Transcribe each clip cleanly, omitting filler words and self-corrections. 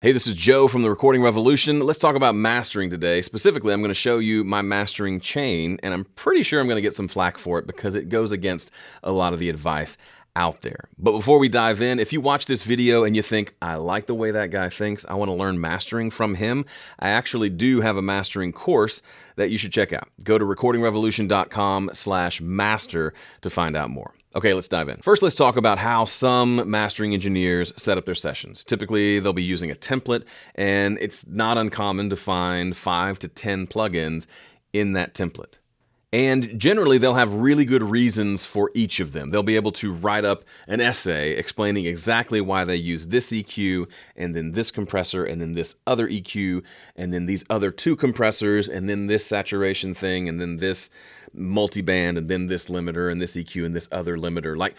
Hey, this is Joe from the Recording Revolution. Let's talk about mastering today. Specifically, I'm going to show you my mastering chain, and I'm pretty sure I'm going to get some flack for it because it goes against a lot of the advice out there. But before we dive in, if you watch this video and you think, I like the way that guy thinks, I want to learn mastering from him, I actually do have a mastering course that you should check out. Go to recordingrevolution.com/master to find out more. Okay, let's dive in. First, let's talk about how some mastering engineers set up their sessions. Typically, they'll be using a template, and it's not uncommon to find 5 to 10 plugins in that template. And generally, they'll have really good reasons for each of them. They'll be able to write up an essay explaining exactly why they use this EQ, and then this compressor, and then this other EQ, and then these other two compressors, and then this saturation thing, and then this multiband, and then this limiter, and this EQ, and this other limiter. Like,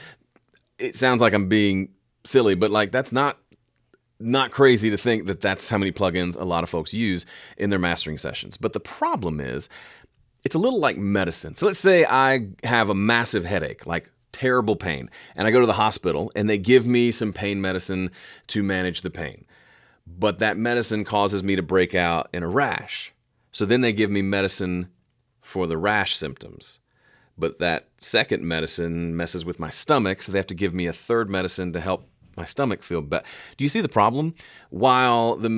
it sounds like I'm being silly, but like that's not crazy to think that that's how many plugins a lot of folks use in their mastering sessions. But the problem is, it's a little like medicine. So let's say I have a massive headache, like terrible pain, and I go to the hospital and they give me some pain medicine to manage the pain. But that medicine causes me to break out in a rash. So then they give me medicine for the rash symptoms. But that second medicine messes with my stomach, so they have to give me a third medicine to help my stomach feel better. Do you see the problem? While the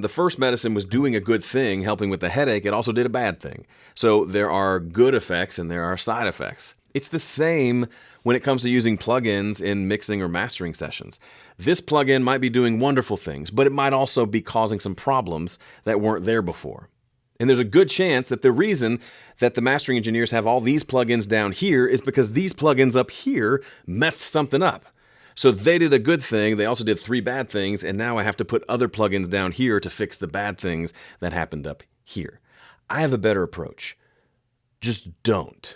first medicine was doing a good thing, helping with the headache, it also did a bad thing. So there are good effects and there are side effects. It's the same when it comes to using plugins in mixing or mastering sessions. This plugin might be doing wonderful things, but it might also be causing some problems that weren't there before. And there's a good chance that the reason that the mastering engineers have all these plugins down here is because these plugins up here messed something up. So they did a good thing, they also did 3 bad things, and now I have to put other plugins down here to fix the bad things that happened up here. I have a better approach. Just don't.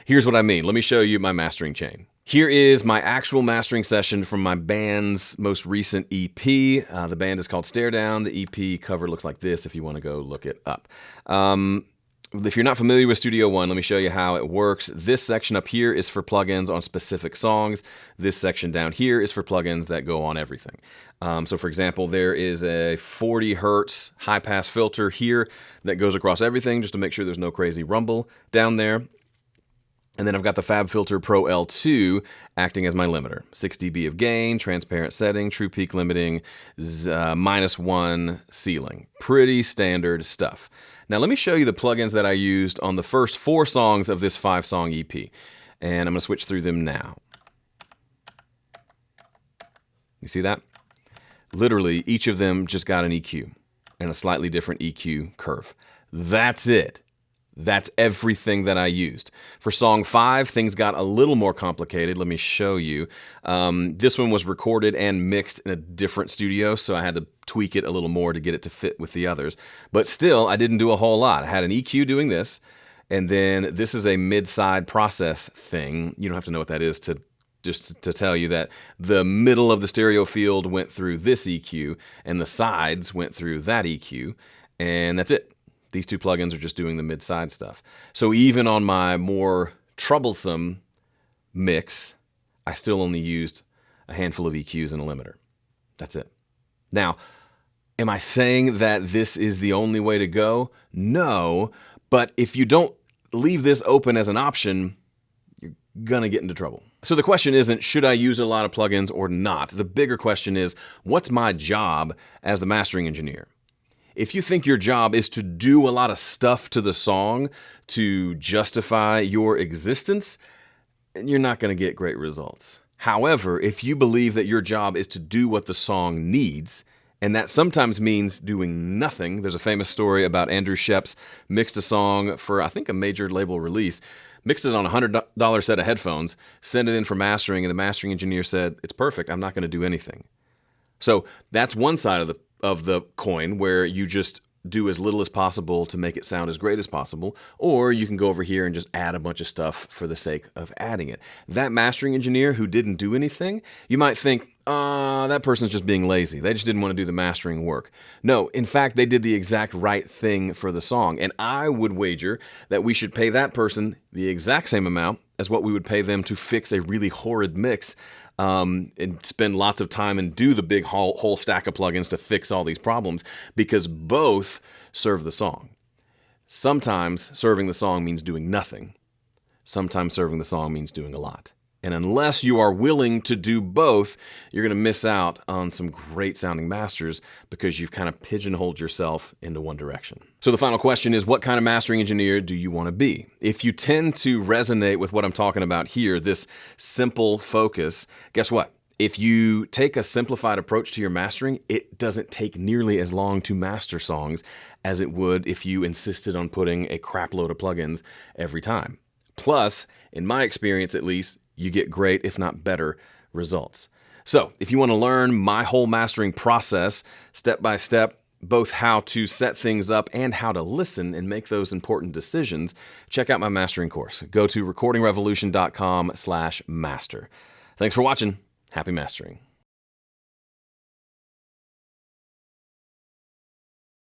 Here's what I mean. Let me show you my mastering chain. Here is my actual mastering session from my band's most recent EP. The band is called Stare Down. The EP cover looks like this if you want to go look it up. If you're not familiar with Studio One, let me show you how it works. This section up here is for plugins on specific songs. This section down here is for plugins that go on everything. So for example, there is a 40 hertz high pass filter here that goes across everything just to make sure there's no crazy rumble down there. And then I've got the FabFilter Pro L2 acting as my limiter. 6 dB of gain, transparent setting, true peak limiting, -1 ceiling. Pretty standard stuff. Now let me show you the plugins that I used on the first 4 songs of this 5-song EP. And I'm going to switch through them now. You see that? Literally, each of them just got an EQ and a slightly different EQ curve. That's it. That's everything that I used. For song 5, things got a little more complicated. Let me show you. This one was recorded and mixed in a different studio, so I had to tweak it a little more to get it to fit with the others. But still, I didn't do a whole lot. I had an EQ doing this, and then this is a mid-side process thing. You don't have to know what that is to tell you that the middle of the stereo field went through this EQ, and the sides went through that EQ, and that's it. These 2 plugins are just doing the mid-side stuff. So even on my more troublesome mix, I still only used a handful of EQs and a limiter. That's it. Now, am I saying that this is the only way to go? No, but if you don't leave this open as an option, you're gonna get into trouble. So the question isn't, should I use a lot of plugins or not? The bigger question is, what's my job as the mastering engineer? If you think your job is to do a lot of stuff to the song to justify your existence, you're not going to get great results. However, if you believe that your job is to do what the song needs, and that sometimes means doing nothing. There's a famous story about Andrew Sheps mixed a song for, I think, a major label release, mixed it on a $100 set of headphones, sent it in for mastering, and the mastering engineer said, it's perfect, I'm not going to do anything. So that's one side of the coin where you just do as little as possible to make it sound as great as possible, or you can go over here and just add a bunch of stuff for the sake of adding it. That mastering engineer who didn't do anything, you might think, that person's just being lazy. They just didn't want to do the mastering work. No, in fact, they did the exact right thing for the song, and I would wager that we should pay that person the exact same amount as what we would pay them to fix a really horrid mix and spend lots of time and do the big whole stack of plugins to fix all these problems, because both serve the song. Sometimes serving the song means doing nothing. Sometimes serving the song means doing a lot. And unless you are willing to do both, you're going to miss out on some great sounding masters because you've kind of pigeonholed yourself into one direction. So the final question is, what kind of mastering engineer do you want to be? If you tend to resonate with what I'm talking about here, this simple focus, guess what? If you take a simplified approach to your mastering, it doesn't take nearly as long to master songs as it would if you insisted on putting a crap load of plugins every time. Plus, in my experience at least, you get great, if not better, results. So if you want to learn my whole mastering process, step by step, both how to set things up and how to listen and make those important decisions, check out my mastering course. Go to recordingrevolution.com/master. Thanks for watching. Happy mastering.